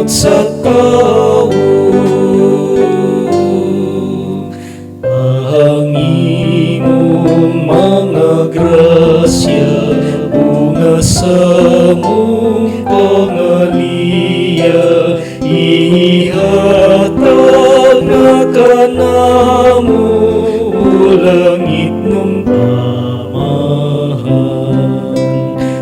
sa tao. Ang imong mga grasya, bunga sa mong pangaliya, ihatag na kanamo langit nung amahan.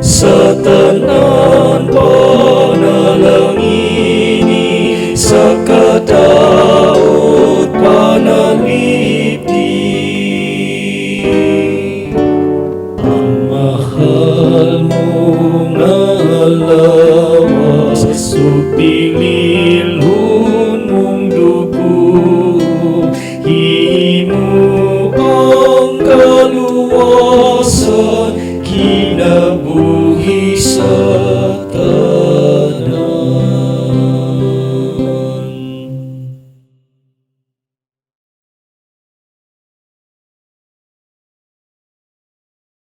Sa tanan panalangini sa kada